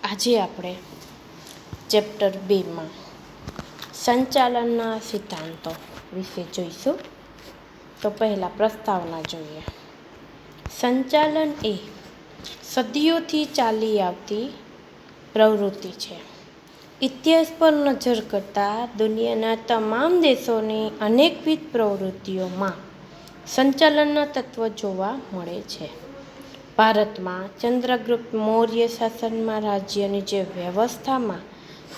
આજે આપણે ચેપ્ટર 2માં સંચાલનના સિદ્ધાંતો વિશે જોઈશું. તો પહેલાં પ્રસ્તાવના જોઈએ. સંચાલન એ સદીઓથી ચાલી આવતી પ્રવૃત્તિ છે. ઇતિહાસ પર નજર કરતાં દુનિયાના તમામ દેશોની અનેકવિધ પ્રવૃત્તિઓમાં સંચાલનના તત્વ જોવા મળે છે. ભારતમાં ચંદ્રગુપ્ત મૌર્ય શાસનમાં રાજ્યની જે વ્યવસ્થામાં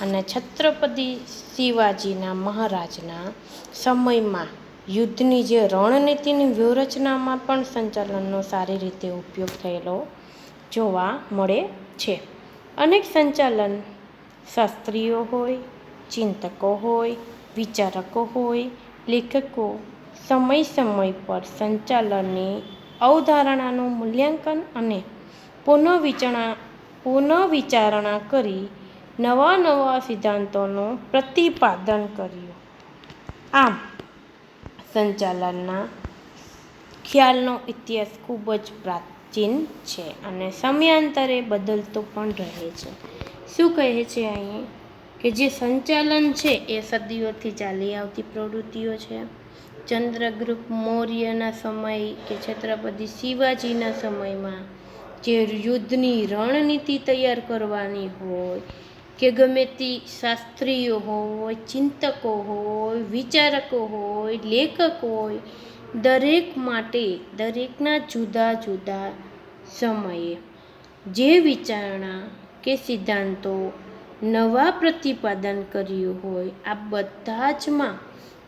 અને છત્રપતિ શિવાજીના મહારાજના સમયમાં યુદ્ધની જે રણનીતિની વ્યૂહરચનામાં પણ સંચાલનનો સારી રીતે ઉપયોગ થયેલો જોવા મળે છે. અનેક સંચાલન શાસ્ત્રીઓ હોય, ચિંતકો હોય, વિચારકો હોય, લેખકો સમય પર સંચાલનની અવધારણાનું મૂલ્યાંકન અને પુનઃવિચારણા કરી નવા સિદ્ધાંતોનું પ્રતિપાદન કર્યું. આમ સંચાલનના ખ્યાલનો ઇતિહાસ ખૂબ જ પ્રાચીન છે અને સમયાંતરે બદલતો પણ રહે છે. શું કહે છે અહીં કે જે સંચાલન છે એ સદીઓથી ચાલી આવતી પ્રવૃત્તિઓ છે. ચંદ્રગુપ્ત મૌર્યના સમય કે છત્રપતિ શિવાજીના સમયમાં જે યુદ્ધની રણનીતિ તૈયાર કરવાની હોય કે ગમે તે શાસ્ત્રીઓ હોય, ચિંતકો હોય, વિચારકો હોય, લેખક હોય, દરેકના જુદા જુદા સમયે જે વિચારણા કે સિદ્ધાંતો નવા પ્રતિપાદન કર્યું હોય, આ બધા જમાં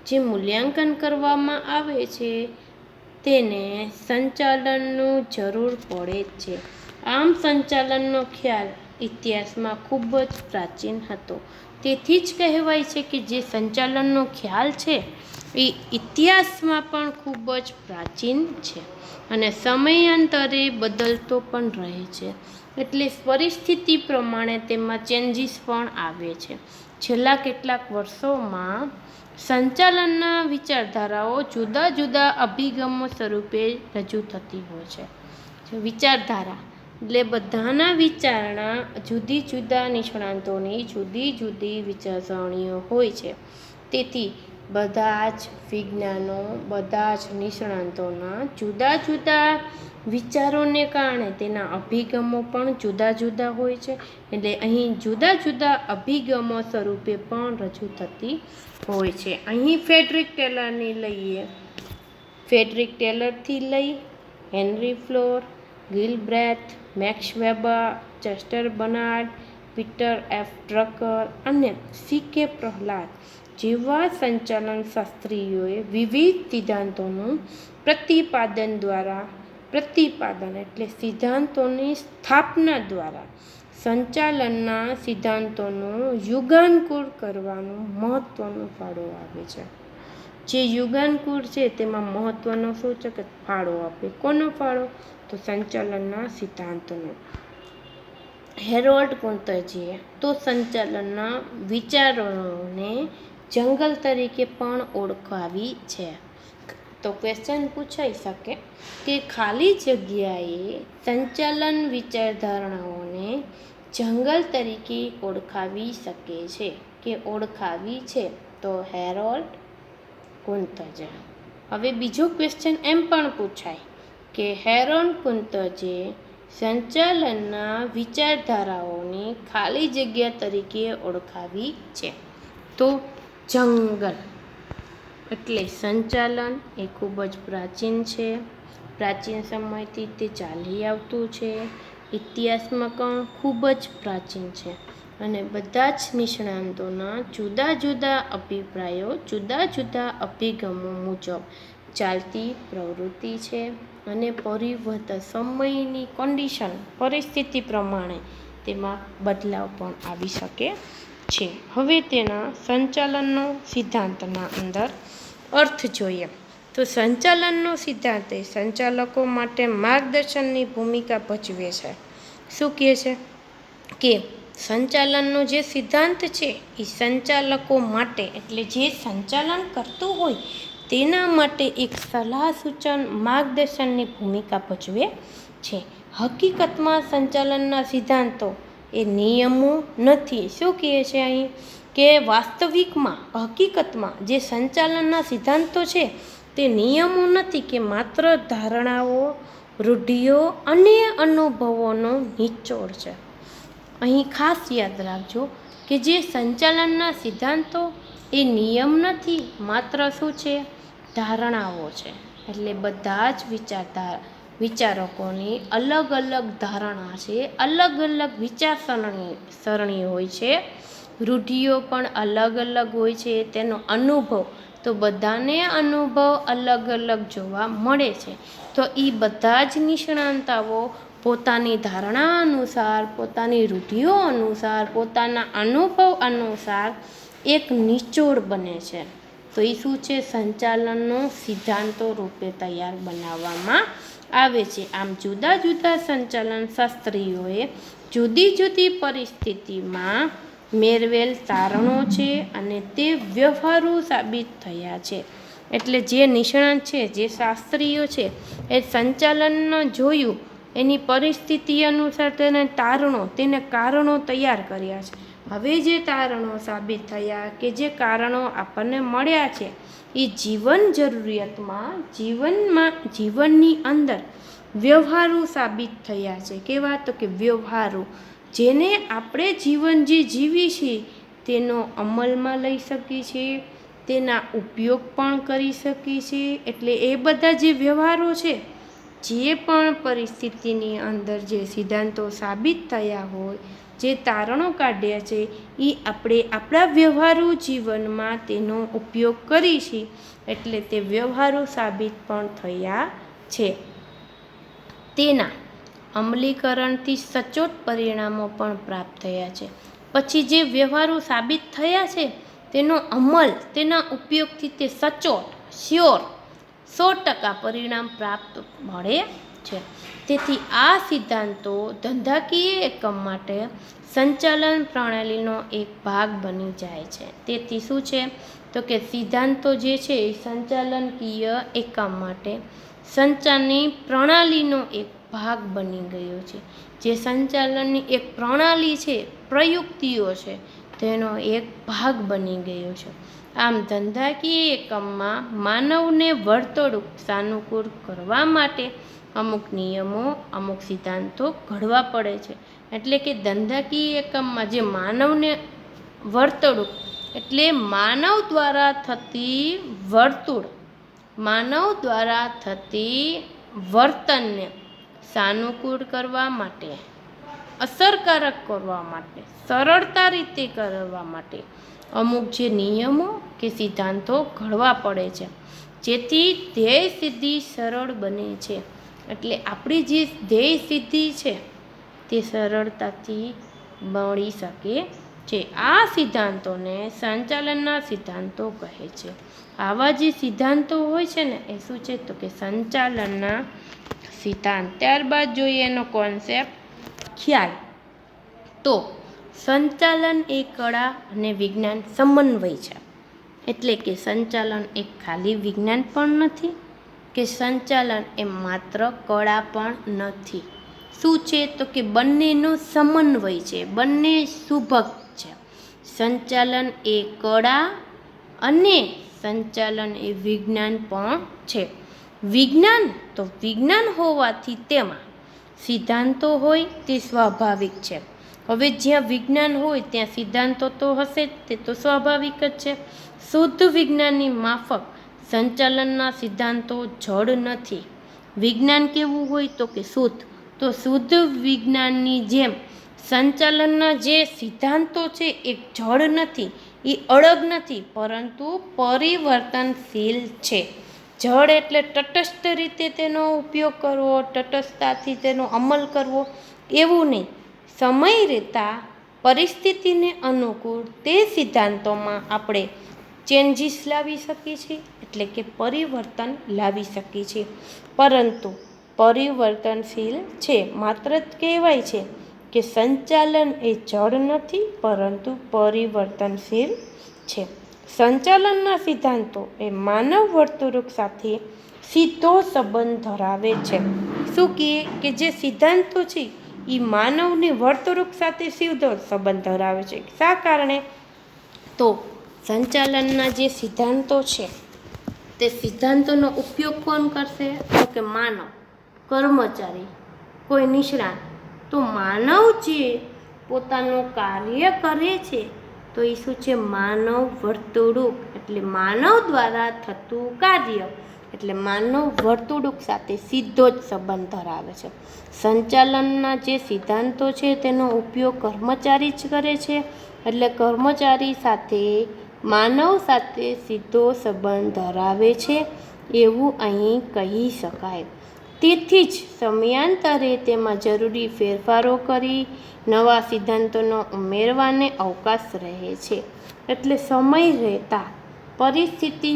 જે મૂલ્યાંકન કરવામાં આવે છે તેને સંચાલનનું જરૂર પડે જ છે. આમ સંચાલનનો ખ્યાલ ઇતિહાસમાં ખૂબ જ પ્રાચીન હતો. તેથી જ કહેવાય છે કે જે સંચાલનનો ખ્યાલ છે એ ઇતિહાસમાં પણ ખૂબ જ પ્રાચીન છે અને સમયાંતરે બદલતો પણ રહે છે. એટલે પરિસ્થિતિ પ્રમાણે તેમાં ચેન્જીસ પણ આવે છે. છેલ્લા કેટલાક વર્ષોમાં સંચાલનના વિચારધારાઓ જુદા જુદા અભિગમો સ્વરૂપે રજૂ થતી હોય છે. વિચારધારા એટલે બધાના વિચારણા જુદી જુદા નિષ્ણાતોની જુદી જુદી વિચારસરણીઓ હોય છે. તેથી બધા જ વિજ્ઞાનો, બધા જ નિષ્ણાતોના જુદા જુદા વિચારોને કારણે તેના અભિગમો પણ જુદા જુદા હોય છે. એટલે અહીં જુદા જુદા અભિગમો સ્વરૂપે પણ રજૂ થતી હોય છે. અહીં ફ્રેડરિક ટેલરથી લઈ હેનરી ફ્લોર, Gilbreth, Max Weber, Chester Barnard, Peter F Drucker અને સી.કે. પ્રહલાદ જેવા સંચાલન શાસ્ત્રીઓએ વિવિધ સિદ્ધાંતોનું પ્રતિપાદન એટલે સિદ્ધાંતોની સ્થાપના દ્વારા સંચાલનના સિદ્ધાંતોનું યુગાનુકૂળ કરવાનું મહત્વનો ફાળો આપે છે. જે યુગાનુકૂળ છે તેમાં મહત્વનો શું છે કે ફાળો આપે. કોનો ફાળો? તો સંચાલનના સિદ્ધાંતોનો. હેરોલ્ડ કુંતજીએ તો સંચાલનના વિચારોને જંગલ તરીકે પણ ઓળખાવી છે. તો ક્વેશ્ચન પૂછાઈ શકે કે ખાલી જગ્યાએ સંચાલન વિચારધારણાઓને જંગલ તરીકે ઓળખાવી શકે છે કે ઓળખાવી છે? તો હેરોલ્ડ કુંતજે. હવે બીજો ક્વેશ્ચન એમ પણ પૂછાય કે હેરોલ્ડ કુંતજે સંચાલનના વિચારધારાઓને ખાલી જગ્યા તરીકે ઓળખાવી છે. તો જંગલ એટલે સંચાલન એ ખૂબ જ પ્રાચીન છે. પ્રાચીન સમયથી તે ચાલી આવતું છે. ઇતિહાસમાં પણ ખૂબ જ પ્રાચીન છે અને બધા જ નિષ્ણાતોના જુદા જુદા અભિપ્રાયો, જુદા જુદા અભિગમો મુજબ ચાલતી પ્રવૃત્તિ છે અને સમયની પરિસ્થિતિ પ્રમાણે તેમાં બદલાવ પણ આવી શકે છે. હવે તેના સંચાલનનો સિદ્ધાંતના અંદર અર્થ જોઈએ. તો સંચાલનનો સિદ્ધાંત એ સંચાલકો માટે માર્ગદર્શનની ભૂમિકા ભજવે છે. શું કહે છે કે સંચાલનનો જે સિદ્ધાંત છે એ સંચાલકો માટે એટલે જે સંચાલન કરતું હોય તેના માટે એક સલાહ સૂચન માર્ગદર્શનની ભૂમિકા ભજવે છે. હકીકતમાં સંચાલનના સિદ્ધાંતો એ નિયમો નથી. શું કહે છે અહીં કે વાસ્તવિકમાં હકીકતમાં જે સંચાલનના સિદ્ધાંતો છે તે નિયમો નથી કે માત્ર ધારણાઓ, રૂઢિઓ અને અનુભવોનો નિચોડ છે. અહીં ખાસ યાદ રાખજો કે જે સંચાલનના સિદ્ધાંતો એ નિયમ નથી, માત્ર શું છે? ધારણાઓ છે. એટલે બધા જ વિચારકોની અલગ અલગ ધારણા છે, અલગ અલગ વિચારસરણી હોય છે, રૂઢિઓ પણ અલગ અલગ હોય છે, તેનો અનુભવ તો બધાને અનુભવ અલગ અલગ જોવા મળે છે. તો એ બધા જ નિષ્ણાંતાઓ પોતાની ધારણા અનુસાર, પોતાની રૂઢિઓ અનુસાર, પોતાના અનુભવ અનુસાર એક નિચોડ બને છે. તો એ શું છે? સંચાલનનો સિદ્ધાંતો રૂપે તૈયાર બનાવવામાં આવે છે. આમ જુદા જુદા સંચાલન શાસ્ત્રીઓએ જુદી જુદી પરિસ્થિતિમાં મેળવેલ તારણો છે અને તે વ્યવહારુ સાબિત થયા છે. એટલે જે નિષ્ણાંત છે, જે શાસ્ત્રીઓ છે, એ સંચાલન જોયું, એની પરિસ્થિતિ અનુસાર તેને કારણો તૈયાર કર્યા છે. હવે જે તારણો સાબિત થયા કે જે કારણો આપણને મળ્યા છે એ જીવન જરૂરિયાતમાં, જીવનની અંદર વ્યવહારુ સાબિત થયા છે. કેવા? તો કે વ્યવહારુ, જેને આપણે જીવન જે જીવી છીએ તેનો અમલમાં લઈ શકીએ છીએ, તેના ઉપયોગ પણ કરી શકીએ છીએ. એટલે એ બધા જે વ્યવહારો છે, જે પણ પરિસ્થિતિની અંદર જે સિદ્ધાંતો સાબિત થયા હોય, જે તારણો કાઢ્યા છે, એ આપણે આપણા વ્યવહારુ જીવનમાં તેનો ઉપયોગ કરી છીએ. એટલે તે વ્યવહારુ સાબિત પણ થયા છે. તેના અમલીકરણથી સચોટ પરિણામો પણ પ્રાપ્ત થયા છે. પછી જે વ્યવહારુ સાબિત થયા છે તેનો અમલ, તેના ઉપયોગથી તે સચોટ, શ્યોર, 100% પરિણામ પ્રાપ્ત મળે છે. તેથી આ સિદ્ધાંતો ધંધાકીય એકમ માટે સંચાલન પ્રણાલીનો એક ભાગ બની જાય છે. તેથી શું છે? તો કે સિદ્ધાંતો જે છે એ સંચાલનકીય એકમ માટે સંચાલનની પ્રણાલીનો એક ભાગ બની ગયો છે. જે સંચાલનની એક પ્રણાલી છે, પ્રયુક્તિઓ છે, તેનો એક ભાગ બની ગયો છે. આમ ધંધાકીય એકમમાં માનવને વર્તણૂક સાનુકૂળ કરવા માટે અમુક નિયમો, અમુક સિદ્ધાંતો ઘડવા પડે છે. એટલે કે ધંધાકીય એકમમાં જે માનવને વર્તણૂક એટલે માનવ દ્વારા થતી વર્તુળ, માનવ દ્વારા થતી વર્તનને સાનુકૂળ કરવા માટે, અસરકારક કરવા માટે, સરળતા રીતે કરવા માટે અમુક જે નિયમો કે સિદ્ધાંતો ઘડવા પડે છે, જેથી ધ્યેય સિદ્ધિ સરળ બને છે. એટલે આપણી જે ધ્યેય સિદ્ધિ છે તે સરળતાથી મળી શકે છે. આ સિદ્ધાંતોને સંચાલનના સિદ્ધાંતો કહે છે. આવા જે સિદ્ધાંતો હોય છે ને એ શું છે? તો કે સંચાલનના સિદ્ધાંત. ત્યારબાદ જોઈએ એનો કોન્સેપ્ટ, ખ્યાલ. તો સંચાલન એ કળા અને વિજ્ઞાન સમન્વય છે. એટલે કે સંચાલન એક ખાલી વિજ્ઞાન પણ નથી કે સંચાલન એ માત્ર કળા પણ નથી. શું છે? તો કે બંનેનો સમન્વય છે, બંને સુભગ છે. સંચાલન એ કળા અને સંચાલન એ વિજ્ઞાન પણ છે. વિજ્ઞાન તો વિજ્ઞાન હોવાથી તેમાં સિદ્ધાંતો હોય તે સ્વાભાવિક છે. હવે જ્યાં વિજ્ઞાન હોય ત્યાં સિદ્ધાંતો તો હશે જ, તે તો સ્વાભાવિક જ છે. શુદ્ધ વિજ્ઞાનની માફક સંચાલનના સિદ્ધાંતો જડ નથી. વિજ્ઞાન કેવું હોય? તો કે શુદ્ધ. તો શુદ્ધ વિજ્ઞાનની જેમ સંચાલનના જે સિદ્ધાંતો છે એ જડ નથી, એ અડગ નથી, પરંતુ પરિવર્તનશીલ છે. જડ એટલે તટસ્થ રીતે તેનો ઉપયોગ કરવો, તટસ્થતાથી તેનો અમલ કરવો, એવું નહીં. સમય રહેતા પરિસ્થિતિને અનુકૂળ તે સિદ્ધાંતોમાં આપણે ચેન્જીસ લાવી શકીએ છીએ, એટલે કે પરિવર્તન લાવી શકીએ છીએ. પરંતુ પરિવર્તનશીલ છે. માત્ર કહેવાય છે કે સંચાલન એ જડ નથી, પરંતુ પરિવર્તનશીલ છે. સંચાલનના સિદ્ધાંતો એ માનવ વર્તણૂક સાથે સીધો સંબંધ ધરાવે છે. શું કહે? કે જે સિદ્ધાંતો છે એ માનવની વર્તણૂક સાથે સીધો સંબંધ ધરાવે છે. શા કારણે? તો સંચાલનના જે સિદ્ધાંતો છે તે સિદ્ધાંતોનો ઉપયોગ કોણ કરશે? તો કે માનવ, કર્મચારી, કોઈ નિષ્ણાત. તો માનવ જે પોતાનું કાર્ય કરે છે તો એ શું છે? માનવ વર્તણૂક, એટલે માનવ દ્વારા થતું કાર્ય, એટલે માનવ વર્તણૂક સાથે સીધો જ સંબંધ ધરાવે છે. સંચાલનના જે સિદ્ધાંતો છે તેનો ઉપયોગ કર્મચારી જ કરે છે, એટલે કર્મચારી સાથે માનવ સાથે સીધો સંબંધ ધરાવે છે એવું અહીં કહી શકાય. તેથી જ સમયાંતરે તેમાં જરૂરી ફેરફારો કરી નવા સિદ્ધાંતોનો ઉમેરવાને અવકાશ રહે છે. એટલે સમય રહેતા પરિસ્થિતિ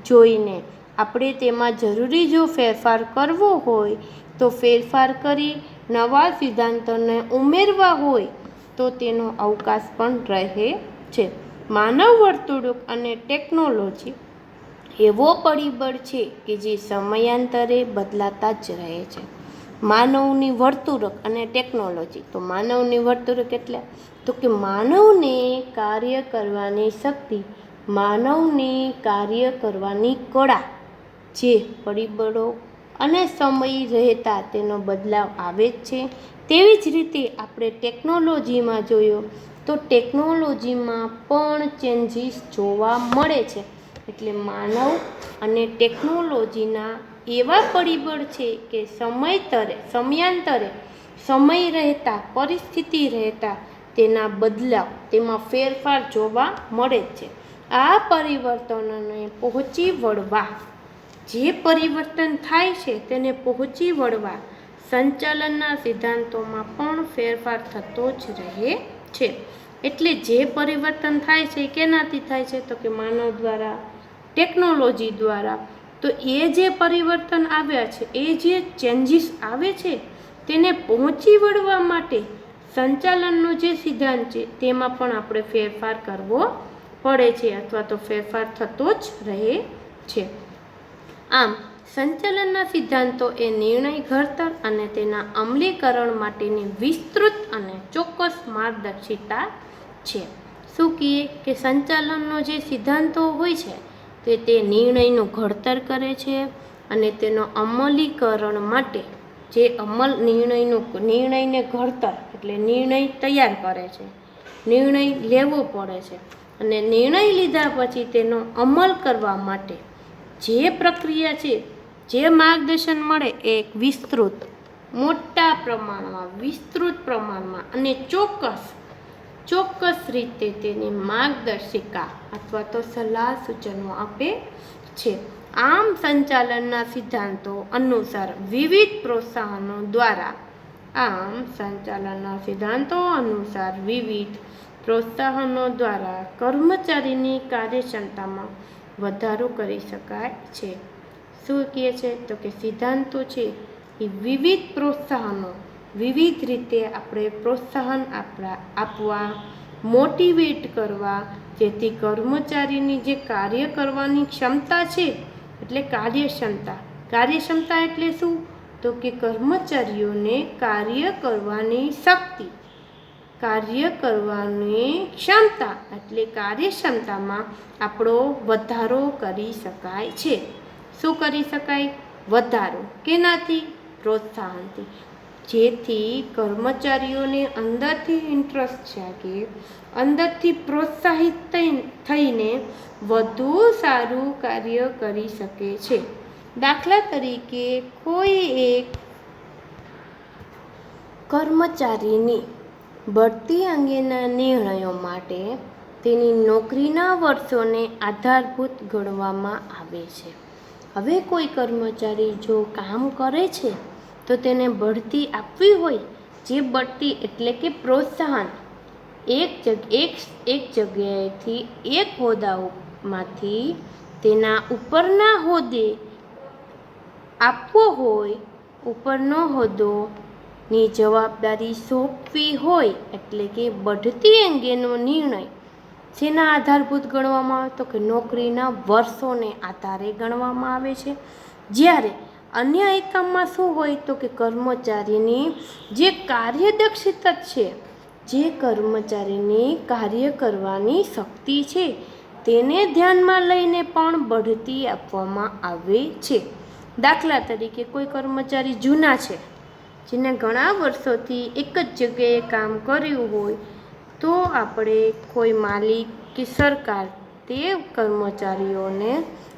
જોઈને આપણે તેમાં જરૂરી જો ફેરફાર કરવો હોય તો ફેરફાર કરી નવા સિદ્ધાંતોને ઉમેરવા હોય તો તેનો અવકાશ પણ રહે છે. માનવ વર્તણૂક અને ટેકનોલોજી એવો પરિબળ છે કે જે સમયાંતરે બદલાતા જ રહે છે. માનવની વર્તણૂક અને ટેકનોલોજી, તો માનવની વર્તણૂક એટલે તો કે માનવને કાર્ય કરવાની શક્તિ, માનવને કાર્ય કરવાની કળા, જે પરિબળો અને સમય રહેતા તેનો બદલાવ આવે જ છે. તેવી જ રીતે આપણે ટેકનોલોજીમાં જોયો તો ટેકનોલોજીમાં પણ ચેન્જીસ જોવા મળે છે. એટલે માનવ અને ટેકનોલોજીના એવા પરિબળ છે કે સમયાંતરે સમય રહેતા, પરિસ્થિતિ રહેતા તેના બદલાવ, તેમાં ફેરફાર જોવા મળે જ છે. આ પરિવર્તનોને પહોંચી વળવા, જે પરિવર્તન થાય છે તેને પહોંચી વળવા સંચાલનના સિદ્ધાંતોમાં પણ ફેરફાર થતો જ રહે છે. એટલે જે પરિવર્તન થાય છે કેનાથી થાય છે? તો કે માનવ દ્વારા, ટેકનોલોજી દ્વારા. તો એ જે પરિવર્તન આવ્યા છે, એ જે ચેન્જીસ આવે છે તેને પહોંચી વળવા માટે સંચાલનનો જે સિદ્ધાંત છે તેમાં પણ આપણે ફેરફાર કરવો પડે છે, અથવા તો ફેરફાર થતો જ રહે છે. આમ સંચાલનના સિદ્ધાંતો એ નિર્ણય ઘડતર અને તેના અમલીકરણ માટેની વિસ્તૃત અને ચોક્કસ માર્ગદર્શિતા છે. શું કહીએ કે સંચાલનનો જે સિદ્ધાંતો હોય છે તે નિર્ણયનું ઘડતર કરે છે અને તેનો અમલીકરણ માટે જે નિર્ણયને ઘડતર એટલે નિર્ણય તૈયાર કરે છે, નિર્ણય લેવો પડે છે અને નિર્ણય લીધા પછી તેનો અમલ કરવા માટે જે પ્રક્રિયા છે, જે માર્ગદર્શન મળે એ વિસ્તૃત, મોટા પ્રમાણમાં, વિસ્તૃત પ્રમાણમાં અને ચોક્કસ રીતે તેની માર્ગદર્શિકા અથવા તો સલાહ સૂચનો આપે છે. આમ સંચાલનના સિદ્ધાંતો અનુસાર વિવિધ પ્રોત્સાહનો દ્વારા કર્મચારીની કાર્યક્ષમતામાં વધારો કરી શકાય છે. શું કહે છે? તો કે સિદ્ધાંતો છે એ વિવિધ પ્રોત્સાહનો, વિવિધ રીતે આપણે પ્રોત્સાહન આપવા, મોટિવેટ કરવા, જેથી કર્મચારીની જે કાર્ય કરવાની ક્ષમતા છે, એટલે કાર્યક્ષમતા એટલે શું? તો કે કર્મચારીઓને કાર્ય કરવાની શક્તિ, કાર્ય કરવાની ક્ષમતા એટલે કાર્યક્ષમતામાં આપણો વધારો કરી શકાય છે. શું કરી શકાય? વધારો. કેનાથી? પ્રોત્સાહનથી. જેથી કર્મચારીઓને અંદરથી ઇન્ટરેસ્ટ જાગે, અંદરથી પ્રોત્સાહિત થઈને વધુ સારું કાર્ય કરી શકે છે. દાખલા તરીકે કોઈ એક કર્મચારીની બઢતી અંગેના નિર્ણયો માટે તેની નોકરીના વર્ષોને આધારભૂત ગણવામાં આવે છે. હવે કોઈ કર્મચારી જો કામ કરે છે તો તેને બઢતી આપવી હોય, જે બઢતી એટલે કે પ્રોત્સાહન એક જગ્યાએથી એક હોદ્દામાંથી તેના ઉપરના હોદ્દે આપવો હોય, ઉપરનો હોદ્દોની જવાબદારી સોંપવી હોય, એટલે કે બઢતી અંગેનો નિર્ણય જેના આધારભૂત ગણવામાં આવે તો કે નોકરીના વર્ષોને આધારે ગણવામાં આવે છે. જ્યારે અન્ય એકમમાં શું હોય તો કે કર્મચારીની જે કાર્યદક્ષતા છે, જે કર્મચારીની કાર્ય કરવાની શક્તિ છે, તેને ધ્યાનમાં લઈને પણ બઢતી આપવામાં આવે છે. દાખલા તરીકે કોઈ કર્મચારી જૂના છે, જેને ઘણા વર્ષોથી એક જ જગ્યાએ કામ કર્યું હોય, તો આપણે કોઈ માલિક કે સરકાર તે કર્મચારીઓને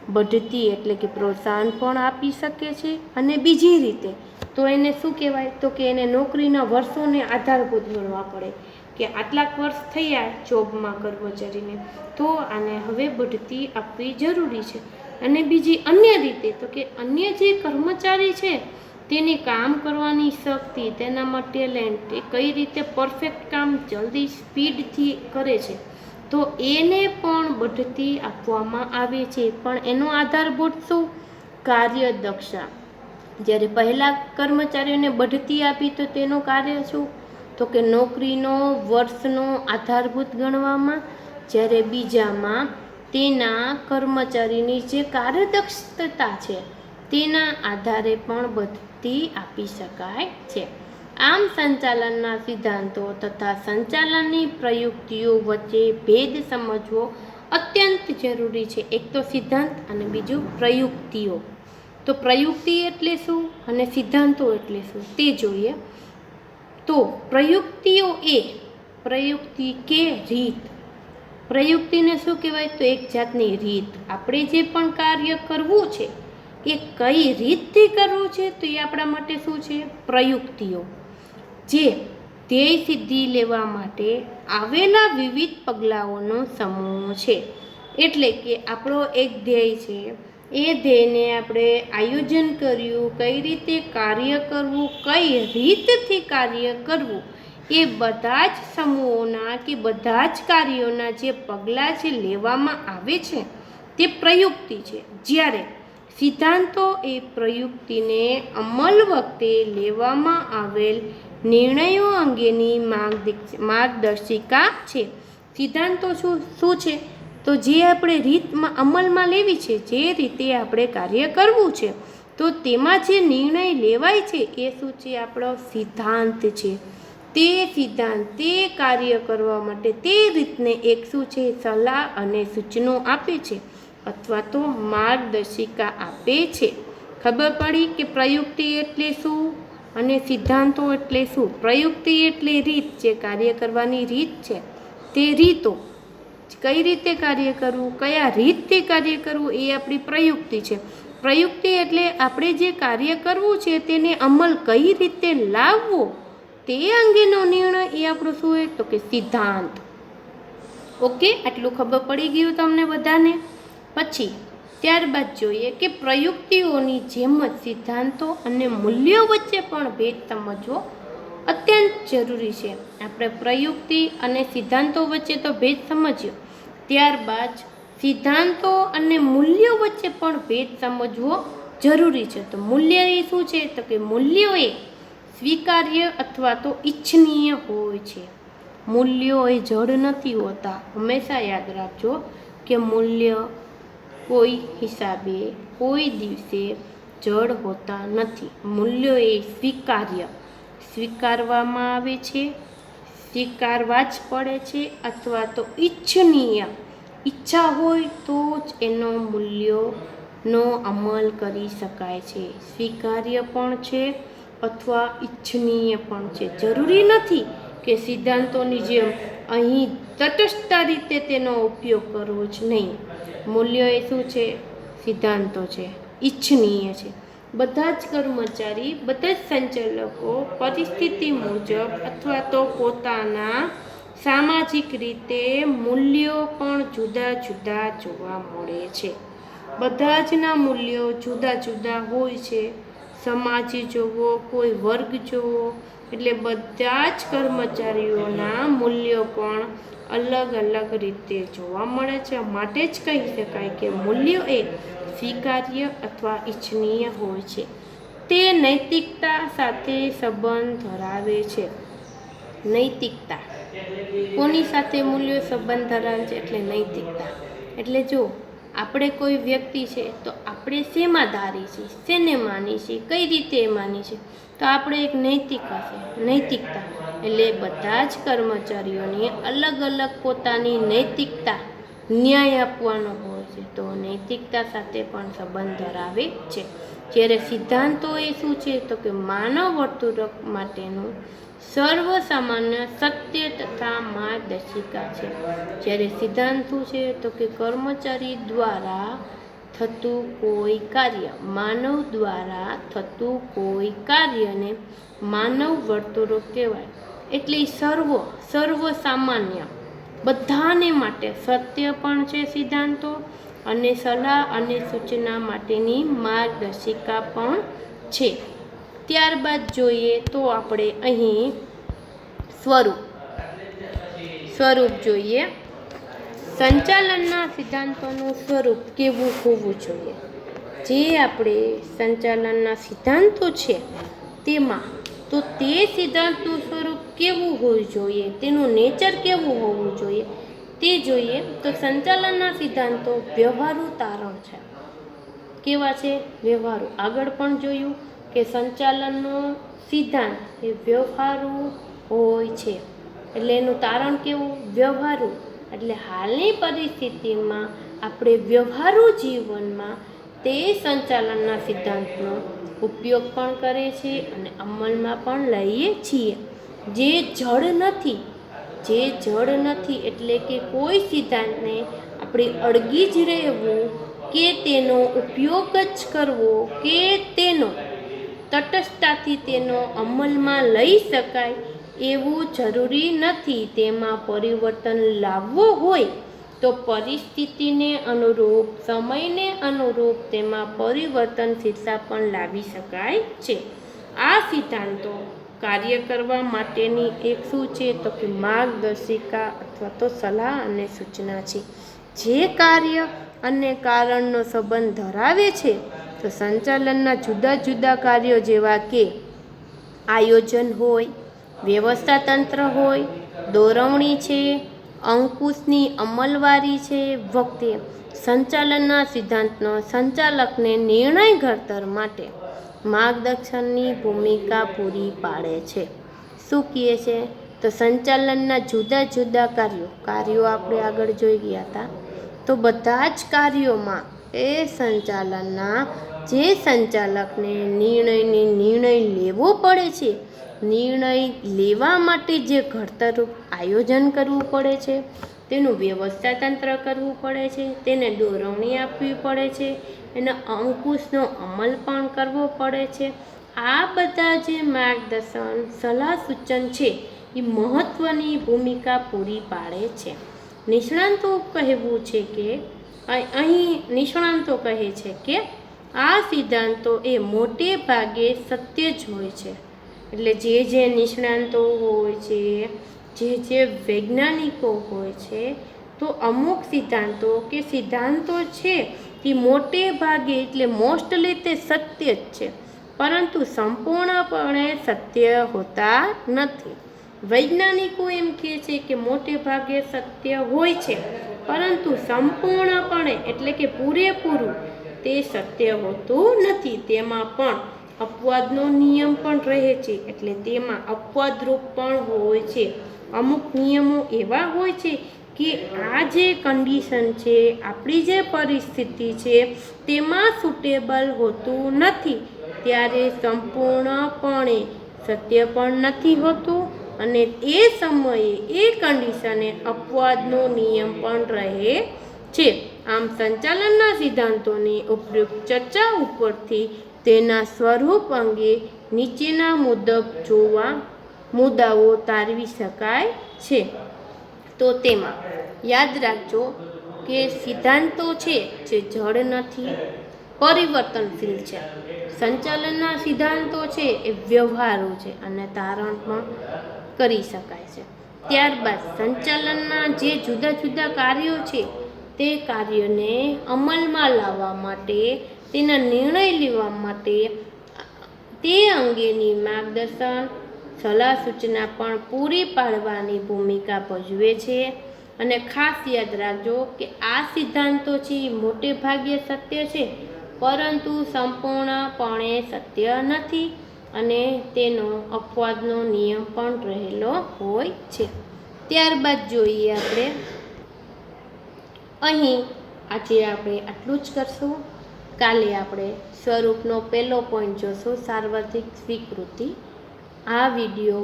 બઢતી એટલે કે પ્રોત્સાહન પણ આપી શકે છે. અને બીજી રીતે તો એને શું કહેવાય તો કે એને નોકરીના વર્ષોને આધારભૂત ગણવા પડે કે આટલાક વર્ષ થયા જોબમાં કર્મચારીને, તો આને હવે બઢતી આપવી જરૂરી છે. અને બીજી અન્ય રીતે તો કે અન્ય જે કર્મચારી છે તેની કામ કરવાની શક્તિ, તેનામાં ટેલેન્ટ, એ કઈ રીતે પરફેક્ટ કામ જલ્દી સ્પીડથી કરે છે, તો એને પણ બઢતી આપવામાં આવે છે. પણ એનો આધારભૂત શું? કાર્યદક્ષતા. જ્યારે પહેલા કર્મચારીઓને બઢતી આપી તો તેનું કાર્ય શું તો કે નોકરીનો વર્ષનો આધારભૂત ગણવામાં, જ્યારે બીજામાં તેના કર્મચારીની જે કાર્યદક્ષતા છે તેના આધારે પણ બઢતી આપી શકાય છે. આમ સંચાલનના સિદ્ધાંતો તથા સંચાલનની પ્રયુક્તિઓ વચ્ચે ભેદ સમજવો અત્યંત જરૂરી છે. એક તો સિદ્ધાંત અને બીજું પ્રયુક્તિઓ. તો પ્રયુક્તિ એટલે શું અને સિદ્ધાંતો એટલે શું તે જોઈએ. તો પ્રયુક્તિઓ એ પ્રયુક્તિ કે રીત. પ્રયુક્તિને શું કહેવાય તો એક જાતની રીત. આપણે જે પણ કાર્ય કરવું છે એ કઈ રીતથી કરવું છે તો એ આપણા માટે શું છે? પ્રયુક્તિઓ. જે ધ્યેય સિદ્ધિ લેવા માટે આવેલા વિવિધ પગલાઓનો સમૂહ છે. એટલે કે આપણો એક ધ્યેય છે, એ ધ્યેયને આપણે આયોજન કર્યું, કઈ રીતે કાર્ય કરવું, કઈ રીતથી કાર્ય કરવું, એ બધા જ સમૂહોના કે બધા જ કાર્યોના જે પગલાં છે લેવામાં આવે છે તે પ્રયુક્તિ છે. જ્યારે સિદ્ધાંતો એ પ્રયુક્તિને અમલ વખતે લેવામાં આવેલ નિર્ણયો અંગેની માર્ગદર્શિકા છે. સિદ્ધાંતો શું છે તો જે આપણે રીતમાં અમલમાં લેવી છે, જે રીતે આપણે કાર્ય કરવું છે, તો તેમાં જે નિર્ણય લેવાય છે એ શું છે? આપણો સિદ્ધાંત છે. તે સિદ્ધાંત તે કાર્ય કરવા માટે તે રીતને એક શું છે? સલાહ અને સૂચનો આપે છે અથવા તો માર્ગદર્શિકા આપે છે. ખબર પડી કે પ્રયુક્તિ એટલે શું અને સિદ્ધાંતો એટલે શું? પ્રયુક્તિ એટલે રીત, જે કાર્ય કરવાની રીત છે, તે રીતો કઈ રીતે કાર્ય કરવું, કયા રીતથી કાર્ય કરવું, એ આપણી પ્રયુક્તિ છે. પ્રયુક્તિ એટલે આપણે જે કાર્ય કરવું છે તેને અમલ કઈ રીતે લાવવો તે અંગેનો નિર્ણય, એ આપણો શું હોય તો કે સિદ્ધાંત. ઓકે, આટલું ખબર પડી ગયું તમને બધાને? પછી ત્યારબાદ જોઈએ કે પ્રયુક્તિઓની જેમ જ સિદ્ધાંતો અને મૂલ્યો વચ્ચે પણ ભેદ સમજવો અત્યંત જરૂરી છે. આપણે પ્રયુક્તિ અને સિદ્ધાંતો વચ્ચે તો ભેદ સમજ્યો, ત્યારબાદ સિદ્ધાંતો અને મૂલ્યો વચ્ચે પણ ભેદ સમજવો જરૂરી છે. તો મૂલ્ય એ શું છે તો કે મૂલ્યો એ સ્વીકાર્ય અથવા તો ઈચ્છનીય હોય છે. મૂલ્યો એ જડ નથી હોતા. હંમેશા યાદ રાખજો કે મૂલ્ય કોઈ હિસાબે, કોઈ દિવસે જડ હોતા નથી. મૂલ્યો એ સ્વીકારવામાં આવે છે, સ્વીકારવા જ પડે છે, અથવા તો ઈચ્છનીય, ઈચ્છા હોય તો જ એનો મૂલ્યોનો અમલ કરી શકાય છે. સ્વીકાર્ય પણ છે અથવા ઈચ્છનીય પણ છે. જરૂરી નથી કે સિદ્ધાંતોની જેમ અહીં તટસ્થ રીતે તેનો ઉપયોગ કરવો જ નહીં. મૂલ્યો એ શું છે? સિદ્ધાંતો છે, ઈચ્છનીય છે. બધા જ કર્મચારી, બધા જ સંચાલકો પરિસ્થિતિ મુજબ અથવા તો પોતાના સામાજિક રીતે મૂલ્યો પણ જુદા જુદા જોવા મળે છે. બધા જ ના મૂલ્યો જુદા જુદા હોય છે. સમાજ જોવો, કોઈ વર્ગ જોવો, એટલે બધા જ કર્મચારીઓના મૂલ્યો પણ અલગ અલગ રીતે જોવા મળે છે. માટે જ કહી શકાય કે મૂલ્યો એ સ્વીકાર્ય અથવા ઈચ્છનીય હોય છે. તે નૈતિકતા સાથે સંબંધ ધરાવે છે. નૈતિકતા કોની સાથે મૂલ્યો સંબંધ ધરાવે છે? એટલે નૈતિકતા. એટલે જો આપણે કોઈ વ્યક્તિ છે તો આપણે શેમાં ધારી છીએ, શેને માની છીએ, કઈ રીતે માની છીએ, તો આપણે એક નૈતિકતા એટલે બધા જ કર્મચારીઓને અલગ અલગ પોતાની નૈતિકતા ન્યાય આપવાનો હોય છે, તો નૈતિકતા સાથે પણ સંબંધ ધરાવે છે. જ્યારે સિદ્ધાંતો એ શું છે તો કે માનવ વર્તણૂક માટેનું સર્વસામાન્ય સત્ય તથા માર્ગદર્શિકા છે. જ્યારે સિદ્ધાંત શું છે તો કે કર્મચારી દ્વારા થતું કોઈ કાર્ય, માનવ દ્વારા થતું કોઈ કાર્યને માનવ વર્તણૂક કહેવાય. એટલે સર્વ સામાન્ય બધાને માટે સત્ય પણ છે સિદ્ધાંતો, અને સલાહ અને સૂચના માટેની માર્ગદર્શિકા પણ છે. ત્યારબાદ જોઈએ તો આપણે અહીં સ્વરૂપ જોઈએ. સંચાલનના સિદ્ધાંતોનું સ્વરૂપ કેવું હોવું જોઈએ? જે આપણે સંચાલનના સિદ્ધાંતો છે તેમાં તો તે સિદ્ધાંતનું સ્વરૂપ કેવું હોવું જોઈએ, તેનું નેચર કેવું હોવું જોઈએ તે જોઈએ. તો સંચાલનના સિદ્ધાંતો વ્યવહારુ તારણ છે. કેવા છે? વ્યવહારુ. આગળ પણ જોયું કે સંચાલનનો સિદ્ધાંત એ વ્યવહારુ હોય છે, એટલે એનું તારણ કેવું? વ્યવહારુ. એટલે હાલની પરિસ્થિતિમાં આપણે વ્યવહારુ જીવનમાં તે સંચાલનના સિદ્ધાંતનો ઉપયોગ પણ કરે છે અને અમલમાં પણ લઈએ છીએ. જે જડ નથી એટલે કે કોઈ સિદ્ધાંતને આપણે અડગી જ રહેવું કે તેનો ઉપયોગ જ કરવો કે તેનો તટસ્થતાથી તેનો અમલમાં લઈ શકાય એવું જરૂરી નથી. તેમાં પરિવર્તન લાવવું હોય તો પરિસ્થિતિને અનુરૂપ, સમયને અનુરૂપ તેમાં પરિવર્તનશીલતા પણ લાવી શકાય છે. આ સિદ્ધાંતો કાર્ય કરવા માટેની એક શું છે તો કે માર્ગદર્શિકા અથવા તો સલાહ અને સૂચના છે. જે કાર્ય અને કારણનો સંબંધ ધરાવે છે. તો સંચાલનના જુદા જુદા કાર્યો જેવા કે આયોજન હોય, વ્યવસ્થા તંત્ર હોય, દોરવણી છે, અંકુશની અમલવારી છે વગેરે સંચાલનના સિદ્ધાંતનો સંચાલકને નિર્ણય ઘડતર માટે માર્ગદર્શનની ભૂમિકા પૂરી પાડે છે. શું કહે છે? તો સંચાલનના જુદા જુદા કાર્યો આપણે આગળ જોઈ ગયા હતા. તો બધા જ કાર્યોમાં એ સંચાલનના જે સંચાલકને નિર્ણય લેવો પડે છે, નિર્ણય લેવા માટે જે ઘડતરરૂપ આયોજન કરવું પડે છે, તેનું વ્યવસ્થા તંત્ર કરવું પડે છે, તેને દોરવણી આપવી પડે છે, એનો અંકુશનો અમલ પણ કરવો પડે છે. આ બધા જે માર્ગદર્શન, સલાહ સૂચન છે એ મહત્ત્વની ભૂમિકા પૂરી પાડે છે. નિષ્ણાંતો કહેવું છે કે અહીં નિષ્ણાંતો કહે છે કે આ સિદ્ધાંતો એ મોટે ભાગે સત્ય જ હોય છે. એટલે જે નિષ્ણાંતો હોય છે, જે વૈજ્ઞાનિકો હોય છે, તો અમુક સિદ્ધાંતો છે તે મોટે ભાગે એટલે મોસ્ટલી તે સત્ય જ છે, પરંતુ સંપૂર્ણપણે સત્ય હોતા નથી. વૈજ્ઞાનિકો એમ કહે છે કે મોટે ભાગે સત્ય હોય છે, પરંતુ સંપૂર્ણપણે એટલે કે પૂરેપૂરું તે સત્ય હોતું નથી. તેમાં પણ અપવાદનો નિયમ પણ રહે છે, એટલે તેમાં અપવાદરૂપ પણ હોય છે. અમુક નિયમો એવા હોય છે કે આ જે કન્ડિશન છે, આપણી જે પરિસ્થિતિ છે તેમાં સુટેબલ હોતું નથી, ત્યારે સંપૂર્ણપણે સત્ય પણ નથી હોતું અને એ સમયે એ કન્ડિશને અપવાદનો નિયમ પણ રહે છે. આમ સંચાલનના સિદ્ધાંતોની ઉપયુક્ત ચર્ચા ઉપરથી તેના સ્વરૂપ અંગે નીચેના મુદ્દાઓ તારવી શકાય છે. તો તેમાં યાદ રાખજો કે સિદ્ધાંતો છે જે જડ નથી, પરિવર્તનશીલ છે. સંચાલનના સિદ્ધાંતો છે એ વ્યવહારુ છે અને તારણ પણ કરી શકાય છે. ત્યારબાદ સંચાલનના જે જુદા જુદા કાર્યો છે તે કાર્યને અમલમાં લાવવા માટે, તેના નિર્ણય લેવા માટે તે અંગેની માર્ગદર્શન, સલાહ સૂચના પણ પૂરી પાડવાની ભૂમિકા ભજવે છે. અને ખાસ યાદ રાખજો કે આ સિદ્ધાંતો છે એ મોટે ભાગે સત્ય છે, પરંતુ સંપૂર્ણપણે સત્ય નથી અને તેનો અપવાદનો નિયમ પણ રહેલો હોય છે. ત્યારબાદ જોઈએ આપણે અહીં આજે આપણે આટલું જ કરશું. કાલે આપણે સ્વરૂપનો પહેલો પોઈન્ટ જોશું, સાર્વત્રિક સ્વીકૃતિ. આ વિડીયો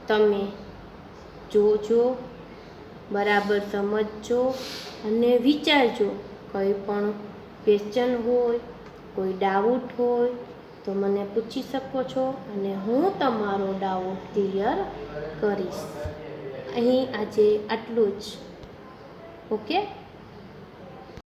તમે જોજો, બરાબર સમજજો અને વિચારજો. કંઈ પણ ક્વેશ્ચન હોય, કોઈ ડાઉટ હોય તો મને પૂછી શકો છો અને હું તમારો ડાઉટ ક્લિયર કરીશ. અહીં આજે આટલું જ. ઓકે.